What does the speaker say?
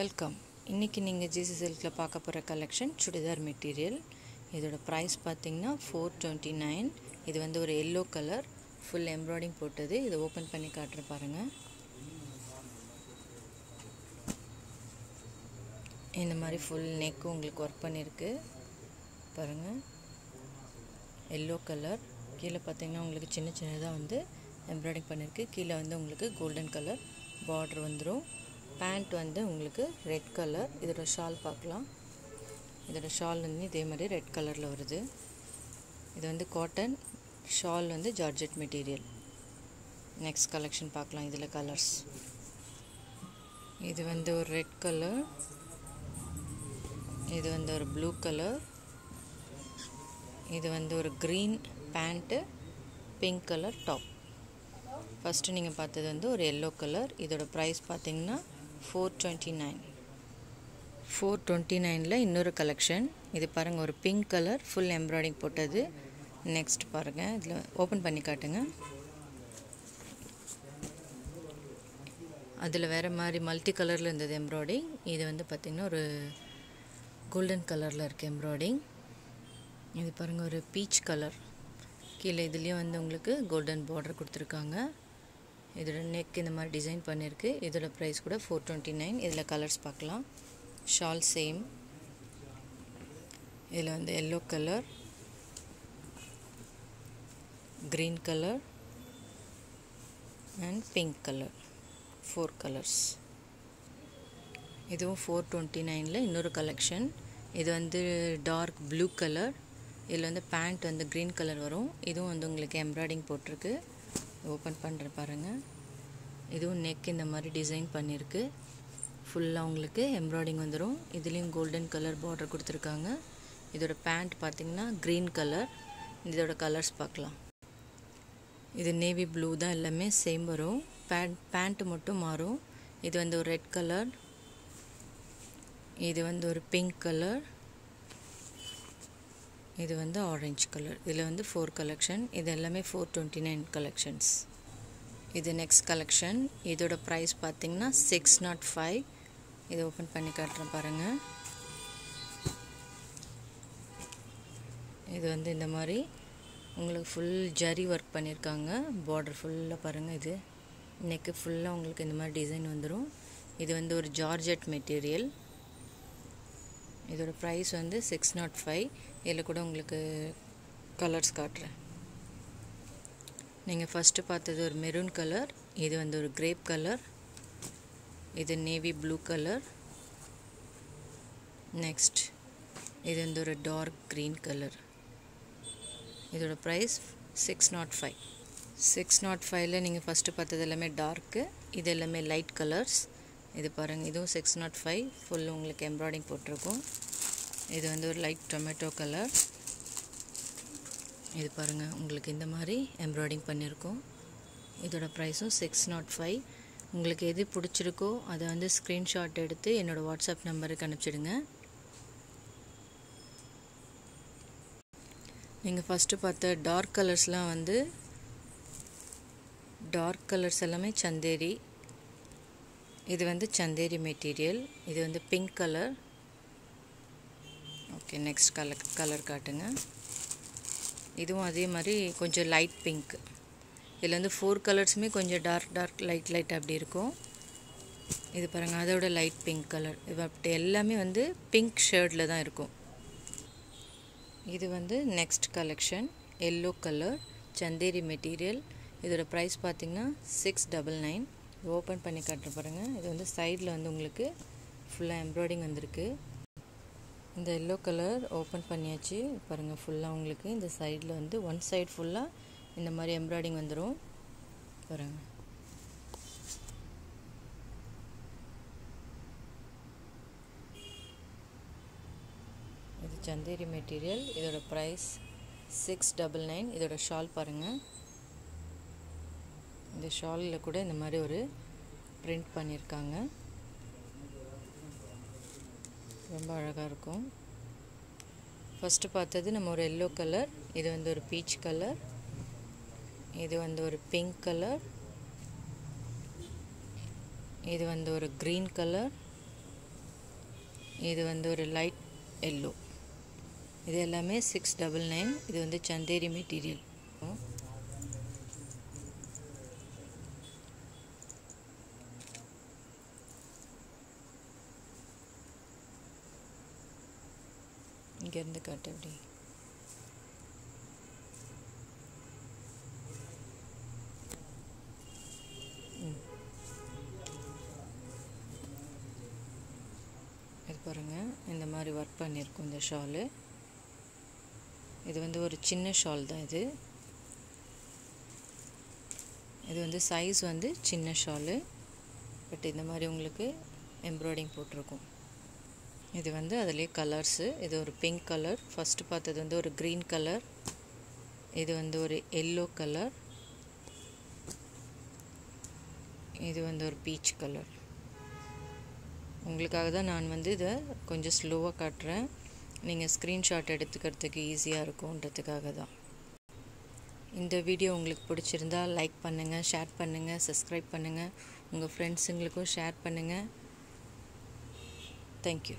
Welcome. இன்றைக்கி நீங்கள் GC சில்கில் பார்க்க போகிற கலெக்ஷன் சுடிதார் மெட்டீரியல். இதோட ப்ரைஸ் பார்த்திங்கன்னா $429. இது வந்து ஒரு எல்லோ கலர் ஃபுல் எம்ப்ராய்டிங் போட்டது. இதை ஓப்பன் பண்ணி காட்டுற பாருங்கள். இந்த மாதிரி ஃபுல் நெக்கு உங்களுக்கு ஒர்க் பண்ணியிருக்கு பாருங்கள். எல்லோ கலர் கீழே பார்த்திங்கன்னா உங்களுக்கு சின்ன சின்னதாக வந்து எம்ப்ராய்டிங் பண்ணியிருக்கு. கீழே வந்து உங்களுக்கு கோல்டன் கலர் பார்டர் வந்துடும். பேண்ட் வந்து உங்களுக்கு ரெட் கலர். இதோட ஷால் பார்க்கலாம். இதோட ஷால் வந்து இதே மாதிரி ரெட் கலரில் வருது. இது வந்து காட்டன் ஷால் வந்து ஜார்ஜெட் மெட்டீரியல். நெக்ஸ்ட் கலெக்ஷன் பார்க்கலாம். இதில் கலர்ஸ் இது வந்து ஒரு ரெட் கலர், இது வந்து ஒரு ப்ளூ கலர், இது வந்து ஒரு green pant, pink colour top. First நீங்கள் பார்த்தது வந்து ஒரு எல்லோ கலர். இதோட ப்ரைஸ் பார்த்திங்கன்னா $429. இன்னொரு கலெக்ஷன் இது பாருங்கள். ஒரு பிங்க் கலர் ஃபுல் எம்ப்ராய்டிங் போட்டது. நெக்ஸ்ட் பாருங்கள். இதில் ஓப்பன் பண்ணி காட்டுங்க. அதில் வேறு மாதிரி மல்டி கலரில் இருந்தது எம்ப்ராய்டிங். இது வந்து பார்த்திங்கன்னா ஒரு கோல்டன் கலரில் இருக்குது எம்ப்ராய்டிங். இது பாருங்கள் ஒரு பீச் கலர். கீழே இதுலேயும் வந்து உங்களுக்கு கோல்டன் பார்டர் கொடுத்துருக்காங்க. இதோட நெக் இந்த மாதிரி டிசைன் பண்ணியிருக்கு. இதோட ப்ரைஸ் கூட $429. இதில் கலர்ஸ் பார்க்கலாம். Shawl same. இதில் வந்து yellow colour, green colour and pink colour. 4 colours. இதுவும் $429. இன்னொரு கலெக்ஷன் இது வந்து டார்க் ப்ளூ கலர். இதில் வந்து பேண்ட் வந்து க்ரீன் கலர் வரும். இதுவும் வந்து உங்களுக்கு எம்ப்ராய்டிங் போட்டிருக்கு. ஓப்பன் பண்ணுற பாருங்கள். இதுவும் நெக் இந்த மாதிரி டிசைன் பண்ணியிருக்கு. ஃபுல்லாக உங்களுக்கு எம்ப்ராய்டிங் வந்துடும். இதுலேயும் கோல்டன் கலர் பார்டர் கொடுத்துருக்காங்க. இதோட பேண்ட் பார்த்திங்கன்னா க்ரீன் கலர். இதோட கலர்ஸ் பார்க்கலாம். இது நேவி ப்ளூ தான், எல்லாமே சேம் வரும். பேண்ட்டு மட்டும் மாறும். இது வந்து ஒரு ரெட் கலர், இது வந்து ஒரு பிங்க் கலர், இது வந்து ஆரஞ்சு கலர். இதில் வந்து 4 கலெக்ஷன். இது எல்லாமே $429 கலெக்ஷன்ஸ். இது நெக்ஸ்ட் கலெக்ஷன். இதோட ப்ரைஸ் பார்த்திங்கன்னா $605. இதை ஓப்பன் பண்ணி காட்டுறேன் பாருங்கள். இது வந்து இந்த மாதிரி உங்களுக்கு ஃபுல் ஜரி ஒர்க் பண்ணியிருக்காங்க. பார்டர் ஃபுல்லாக பாருங்கள். இது நெக்கு ஃபுல்லாக உங்களுக்கு இந்த மாதிரி டிசைன் வந்துடும். இது வந்து ஒரு ஜார்ஜெட் மெட்டீரியல். இதோட ப்ரைஸ் வந்து $605. இதில் கூட உங்களுக்கு கலர்ஸ் காட்டுறேன். நீங்கள் ஃபஸ்ட்டு பார்த்தது ஒரு மெரூன் கலர், இது வந்து ஒரு கிரேப் கலர், இது நேவி ப்ளூ கலர். நெக்ஸ்ட் இது வந்து ஒரு டார்க் க்ரீன் கலர். இதோட ப்ரைஸ் $605. $605ல் நீங்கள் ஃபஸ்ட்டு பார்த்தது எல்லாமே டார்க்கு, இது எல்லாமே லைட் கலர்ஸ். இது பாருங்கள். இதுவும் $605. ஃபுல் உங்களுக்கு எம்ப்ராய்டிங் போட்டிருக்கும். இது வந்து ஒரு லைட் டொமேட்டோ கலர். இது பாருங்கள். உங்களுக்கு இந்த மாதிரி எம்ப்ராய்டிங் பண்ணியிருக்கோம். இதோட ப்ரைஸும் $605. உங்களுக்கு எது பிடிச்சிருக்கோ அதை வந்து ஸ்க்ரீன்ஷாட் எடுத்து என்னோடய வாட்ஸ்அப் நம்பருக்கு அனுப்பிச்சிடுங்க. நீங்கள் ஃபஸ்ட்டு பார்த்த டார்க் கலர்ஸ்லாம் வந்து டார்க் கலர்ஸ் எல்லாமே சந்தேரி. இது வந்து சந்தேரி மெட்டீரியல். இது வந்து pink colour. Okay, next colour காட்டுங்க. இதுவும் அதே மாதிரி கொஞ்சம் லைட் பிங்க். இதில் வந்து 4 கலர்ஸுமே கொஞ்சம் டார்க் லைட் அப்படி இருக்கும். இது பாருங்கள். அதோட லைட் பிங்க் கலர். இது அப்படி எல்லாமே வந்து பிங்க் ஷேடில் தான் இருக்கும். இது வந்து next collection. Yellow colour Chanderi material. இதோட ப்ரைஸ் பார்த்திங்கன்னா $699. ஓப்பன் பண்ணி காட்டுற பாருங்கள். இது வந்து சைடில் வந்து உங்களுக்கு ஃபுல்லாக எம்ப்ராய்டிங் வந்திருக்கு. இந்த எல்லோ கலர் ஓப்பன் பண்ணியாச்சு பாருங்கள். ஃபுல்லாக உங்களுக்கு இந்த சைடில் வந்து ஒன் சைடு ஃபுல்லாக இந்த மாதிரி எம்ப்ராய்டிங் வந்துடும் பாருங்கள். இது சந்தேரி மெட்டீரியல். இதோட ப்ரைஸ் $699. இதோட ஷால் பாருங்கள். இந்த ஷாலில் கூட இந்த மாதிரி ஒரு பிரிண்ட் பண்ணியிருக்காங்க. ரொம்ப அழகாக இருக்கும். ஃபஸ்ட்டு பார்த்தது நம்ம ஒரு எல்லோ கலர், இது வந்து ஒரு பீச் கலர், இது வந்து ஒரு பிங்க் கலர், இது வந்து ஒரு க்ரீன் கலர், இது வந்து ஒரு லைட் எல்லோ. இது எல்லாமே 699. இது வந்து சந்தேரி மெட்டீரியல். இங்கேருந்து காட்டு அப்படி. இது பாருங்கள், இந்த மாதிரி ஒர்க் பண்ணியிருக்கோம் இந்த ஷாலு. இது வந்து ஒரு சின்ன ஷால் தான் இது. இது வந்து சைஸ் வந்து சின்ன ஷாலு, பட் இந்த மாதிரி உங்களுக்கு எம்ப்ராய்டிங் போட்டிருக்கும். இது வந்து அதிலே கலர்ஸு. இது ஒரு பிங்க் கலர், ஃபஸ்ட்டு பார்த்தது வந்து ஒரு க்ரீன் கலர், இது வந்து ஒரு எல்லோ கலர், இது வந்து ஒரு பீச் கலர். உங்களுக்காக தான் நான் வந்து இதை கொஞ்சம் ஸ்லோவாக காட்டுறேன், நீங்கள் ஸ்க்ரீன்ஷாட் எடுத்துக்கிறதுக்கு ஈஸியாக இருக்கும்ன்றதுக்காக தான். இந்த வீடியோ உங்களுக்கு பிடிச்சிருந்தால் லைக் பண்ணுங்கள், ஷேர் பண்ணுங்கள், சப்ஸ்கிரைப் பண்ணுங்கள், உங்கள் ஃப்ரெண்ட்ஸுங்களுக்கும் ஷேர் பண்ணுங்கள். தேங்க்யூ.